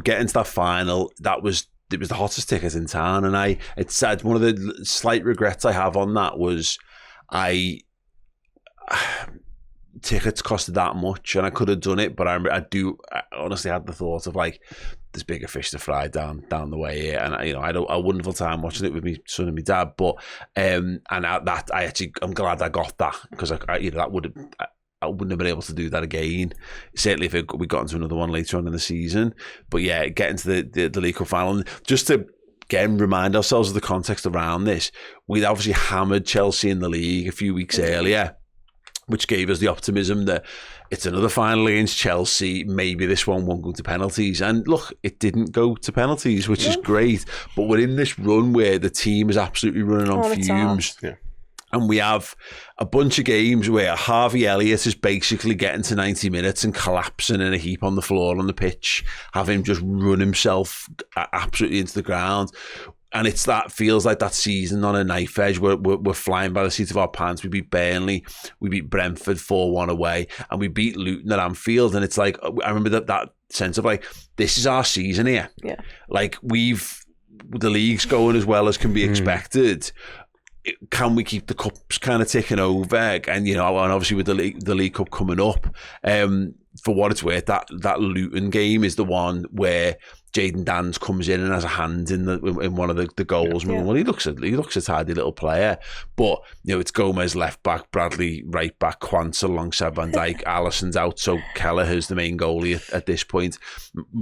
getting to that final, it was the hottest ticket in town. And it's sad, one of the slight regrets I have on that was tickets costed that much and I could have done it, but I honestly had the thought of like, there's bigger fish to fry down the way here, and I had a wonderful time watching it with my son and my dad. But I'm glad I got that, because I wouldn't have been able to do that again. Certainly if we got into another one later on in the season. But yeah, getting to the League Cup final, and just to again remind ourselves of the context around this, we'd obviously hammered Chelsea in the league a few weeks earlier, which gave us the optimism that it's another final against Chelsea. Maybe this one won't go to penalties. And look, it didn't go to penalties, which is great. But we're in this run where the team is absolutely running on fumes. Yeah. And we have a bunch of games where Harvey Elliott is basically getting to 90 minutes and collapsing in a heap on the floor on the pitch, having just run himself absolutely into the ground. And feels like that season on a knife edge. We're flying by the seat of our pants. We beat Burnley, we beat Brentford 4-1 away, and we beat Luton at Anfield. And it's like, I remember that sense of like, this is our season here. Yeah. Like the league's going as well as can be expected. Can we keep the cups kind of ticking over? And and obviously with the League Cup coming up, for what it's worth, that Luton game is the one where Jayden Danns comes in and has a hand in one of the goals. Yeah. Well, he looks a tidy little player, but it's Gomez left back, Bradley right back, Quansah alongside Van Dijk, Alisson's out, so Kelleher's the main goalie at this point.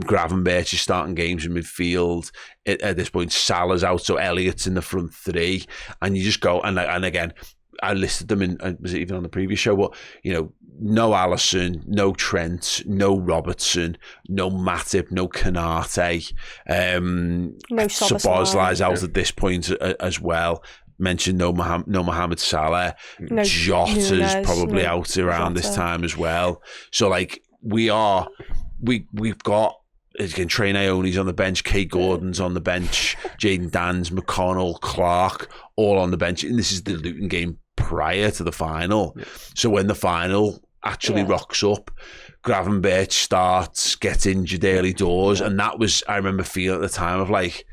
Gravenberch is starting games in midfield at this point. Salah's out, so Elliott's in the front three, and you just go and again, I listed them in, was it even on the previous show? But no Alisson, no Trent, no Robertson, no Matip, no Kanate. No Szoboszlai's out at this point as well. Mentioned no Mohamed Salah. No Jota's probably out around this time as well. So like we've got. Again, Trey Naoni's on the bench, Kate Gordon's on the bench, Jayden Danns, McConnell, Clark, all on the bench. And this is the Luton game prior to the final. Yeah. So when the final actually rocks up, Gravenberch starts, gets injured early doors. And that was, I remember feeling at the time of like,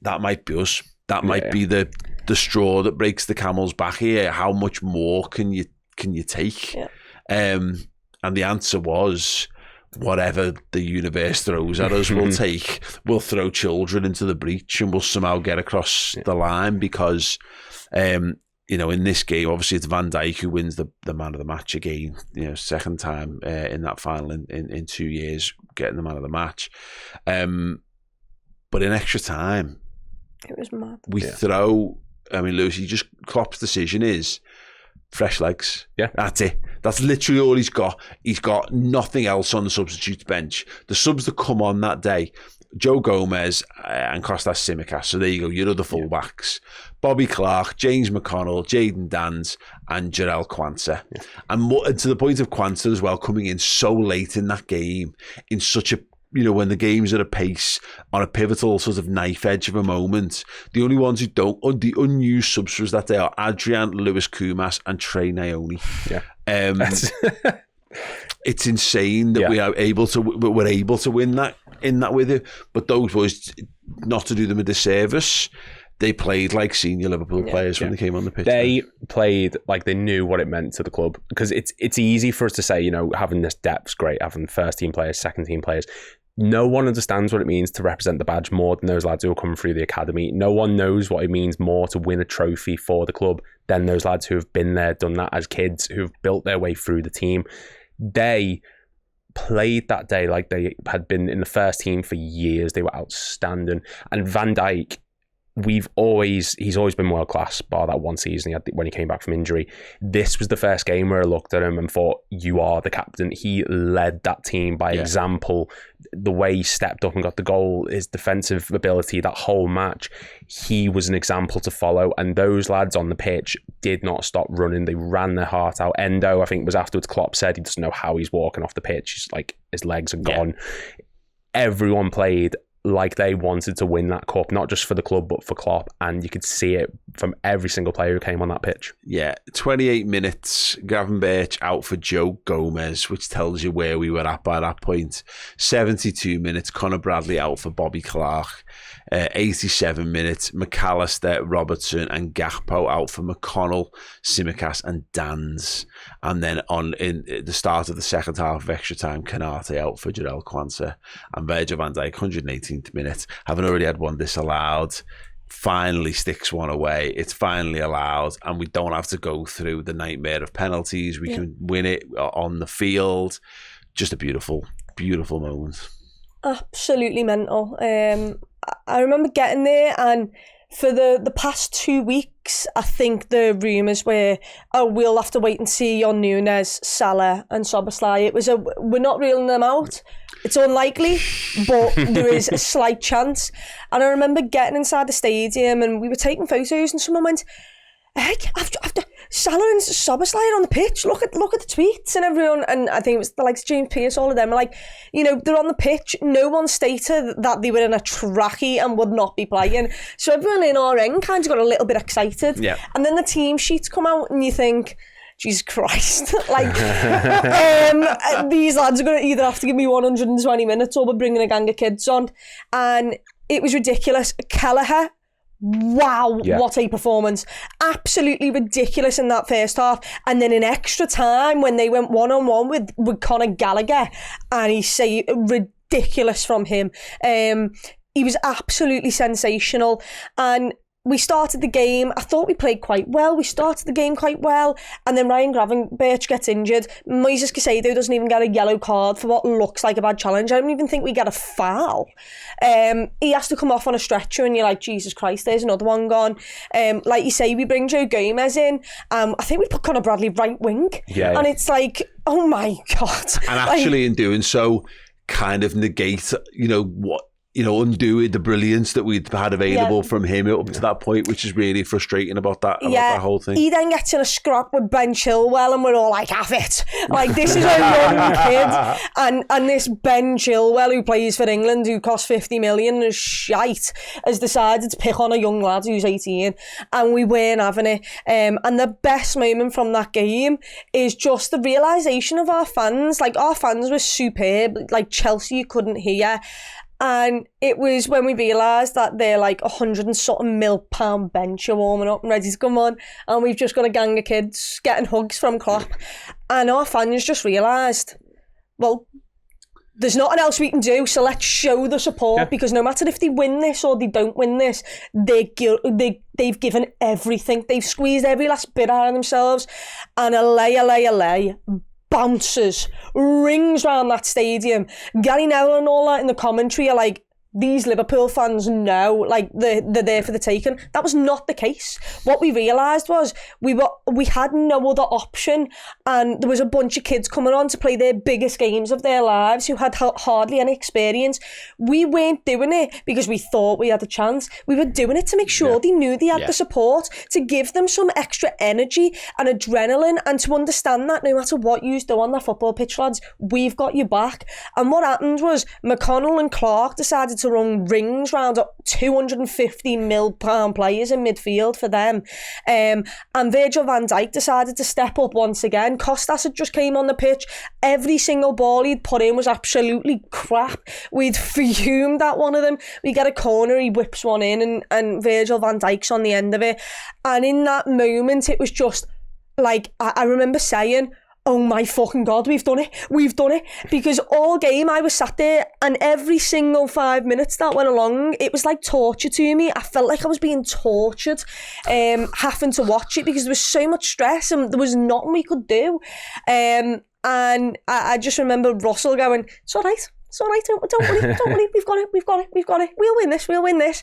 that might be us. That might be the straw that breaks the camel's back here. How much more can you take? Yeah. And the answer was, whatever the universe throws at us, we'll throw children into the breach and we'll somehow get across the line, because in this game, obviously it's Van Dijk who wins the man of the match again, second time in that final in 2 years, getting the man of the match. But in extra time, it was mad. Lewis, Klopp's decision is fresh legs. Yeah. That's it. That's literally all he's got. He's got nothing else on the substitutes bench. The subs that come on that day, Joe Gomez and Kostas Tsimikas. So there you go, your other fullbacks. Bobby Clark, James McConnell, Jayden Danns, and Jarell Quansah. Yeah. And to the point of Quansah as well, coming in so late in that game, in such a, when the game's at a pace, on a pivotal sort of knife edge of a moment, the only ones who don't, the unused subs for us that day are Adrian, Lewis Kumas, and Trey Naoni. Yeah. It's insane that we're able to win that with it. But those boys, not to do them a disservice, they played like senior Liverpool players when they came on the pitch. They played like they knew what it meant to the club, because it's easy for us to say, having this depth's great, having first team players, second team players. No one understands what it means to represent the badge more than those lads who are coming through the academy. No one knows what it means more to win a trophy for the club than those lads who have been there, done that as kids, who've built their way through the team. They played that day like they had been in the first team for years. They were outstanding. And Van Dijk, he's always been world class, bar that one season he had when he came back from injury. This was the first game where I looked at him and thought, you are the captain. He led that team by example. The way he stepped up and got the goal, his defensive ability, that whole match, he was an example to follow. And those lads on the pitch did not stop running. They ran their heart out. Endo, I think, was afterwards, Klopp said he doesn't know how he's walking off the pitch. He's like, his legs are gone. Everyone played like they wanted to win that cup, not just for the club, but for Klopp. And you could see it from every single player who came on that pitch. Yeah, 28 minutes, Gavin Birch out for Joe Gomez, which tells you where we were at by that point. 72 minutes, Conor Bradley out for Bobby Clark. 87 minutes, McAllister, Robertson and Gakpo out for McConnell, Tsimikas and Dans. And then in the start of the second half of extra time, Kanate out for Jarell Quansah and Virgil van Dijk, 118th minute, having already had one disallowed, finally sticks one away. It's finally allowed, and we don't have to go through the nightmare of penalties. We can win it on the field. Just a beautiful, beautiful moment. Absolutely mental. I remember getting there, and for the past 2 weeks, I think the rumours were, we'll have to wait and see on Núñez, Salah and Szoboszlai. It was we're not reeling them out. It's unlikely, but there is a slight chance. And I remember getting inside the stadium and we were taking photos and someone went, hey, after Salah and Szoboszlai on the pitch, look at the tweets, and everyone, and I think it was the likes of James Pearce, all of them were like, they're on the pitch. No one stated that they were in a trackie and would not be playing. So everyone in our end kind of got a little bit excited. Yeah. And then the team sheets come out and you think, Jesus Christ, these lads are going to either have to give me 120 minutes or we're bringing a gang of kids on. And it was ridiculous. Kelleher, wow, what a performance. Absolutely ridiculous in that first half. And then in extra time, when they went one-on-one with Conor Gallagher, and he saved, ridiculous from him. He was absolutely sensational. And we started the game. I thought we played quite well. We started the game quite well. And then Ryan Gravenberch gets injured. Moises Caicedo doesn't even get a yellow card for what looks like a bad challenge. I don't even think we get a foul. He has to come off on a stretcher and you're like, Jesus Christ, there's another one gone. Like you say, we bring Joe Gomez in. I think we put Conor Bradley right wing. Yeah. And it's like, oh my God. And actually in doing so, kind of negate, undo the brilliance that we'd had available from him up to that point, which is really frustrating about that whole thing. He then gets in a scrap with Ben Chilwell and we're all like, have it. Like, this is a young kid. And this Ben Chilwell, who plays for England, who costs 50 million and is shite, has decided to pick on a young lad who's 18, and we weren't having it. And the best moment from that game is just the realisation of our fans. Like, our fans were superb. Like, Chelsea, you couldn't hear. And it was when we realised that they're like 100 and something £1 bench are warming up and ready to come on, and we've just got a gang of kids getting hugs from Klopp, and our fans just realised, well, there's nothing else we can do, so let's show the support, because no matter if they win this or they don't win this, they've given everything. They've squeezed every last bit out of themselves, and a bounces, rings round that stadium. Gary Neville and all that in the commentary are like, these Liverpool fans know, like, they're there for the taking. That was not the case. What we realised was we had no other option, and there was a bunch of kids coming on to play their biggest games of their lives who had hardly any experience. We weren't doing it because we thought we had a chance. We were doing it to make sure they knew they had the support, to give them some extra energy and adrenaline, and to understand that no matter what you do on that football pitch, lads, we've got your back. And what happened was McConnell and Clark decided to run rings round £250 million players in midfield for them, and Virgil van Dijk decided to step up once again. Kostas had just came on the pitch. Every single ball he'd put in was absolutely crap. We'd fumed at one of them. We get a corner, he whips one in, and Virgil van Dijk's on the end of it. And in that moment, it was just like, I remember saying, oh my fucking God, we've done it. Because all game I was sat there, and every single 5 minutes that went along, it was like torture to me. I felt like I was being tortured, having to watch it, because there was so much stress and there was nothing we could do. And I just remember Russell going, it's all right, don't worry, we've got it, we'll win this.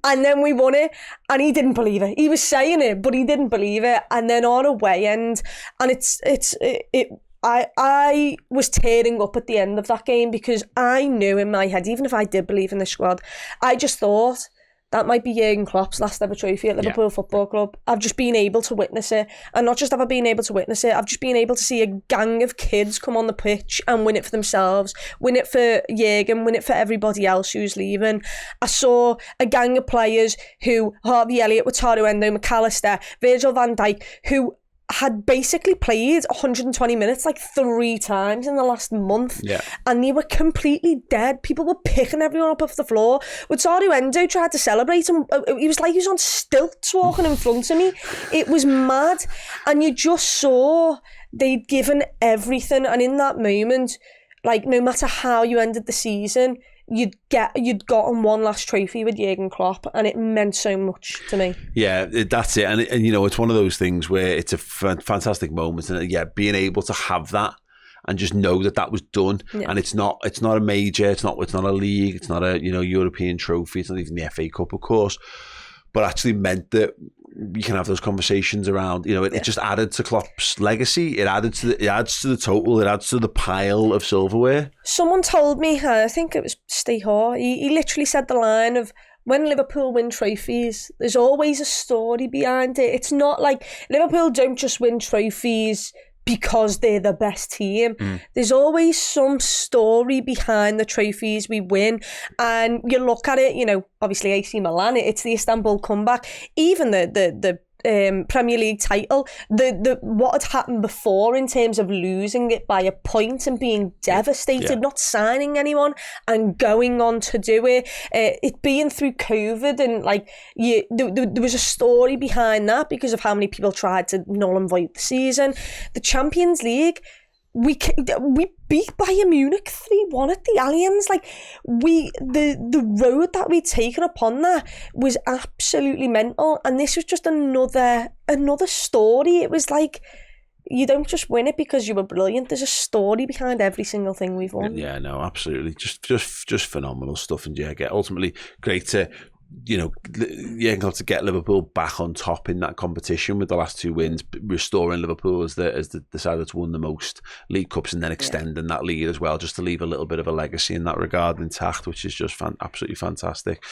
And then we won it, and he didn't believe it. He was saying it, but he didn't believe it. And then on away end, and I was tearing up at the end of that game, because I knew in my head, even if I did believe in the squad, I just thought, that might be Jürgen Klopp's last ever trophy at Liverpool Football Club. I've just been able to witness it. And not just have I been able to witness it, I've just been able to see a gang of kids come on the pitch and win it for themselves, win it for Jürgen, win it for everybody else who's leaving. I saw a gang of players who, Harvey Elliott, Wataru Endo, McAllister, Virgil van Dijk, who had basically played 120 minutes like 3 times in the last month, and they were completely dead. People were picking everyone up off the floor. Wataru Endo tried to celebrate him. He was like he was on stilts walking in front of me. It was mad, and you just saw they'd given everything, and in that moment, like, no matter how you ended the season, you'd gotten one last trophy with Jürgen Klopp, and it meant so much to me. Yeah, that's it. And you know, it's one of those things where it's a fantastic moment, and being able to have that and just know that was done, and it's not a major, it's not a league, it's not a European trophy, it's not even the FA Cup, of course, but actually meant that you can have those conversations around, it just added to Klopp's legacy. It adds to the total. It adds to the pile of silverware. Someone told me, I think it was Steve Hoare, he literally said the line of, when Liverpool win trophies, there's always a story behind it. It's not like Liverpool don't just win trophies because they're the best team. There's always some story behind the trophies we win, and you look at it, obviously AC Milan, it's the Istanbul comeback, even the Premier League title, the what had happened before in terms of losing it by a point and being devastated, not signing anyone and going on to do it, it being through COVID, and like there was a story behind that because of how many people tried to null and void the season. The Champions League, we beat Bayern Munich 3-1 at the Allianz. Like, the road that we'd taken upon that was absolutely mental, and this was just another story. It was like, you don't just win it because you were brilliant. There's a story behind every single thing we've won. Yeah, no, absolutely, just phenomenal stuff, and ultimately great to to get Liverpool back on top in that competition with the last 2 wins, restoring Liverpool as the side that's won the most League Cups, and then extending that lead as well, just to leave a little bit of a legacy in that regard intact, which is just absolutely fantastic.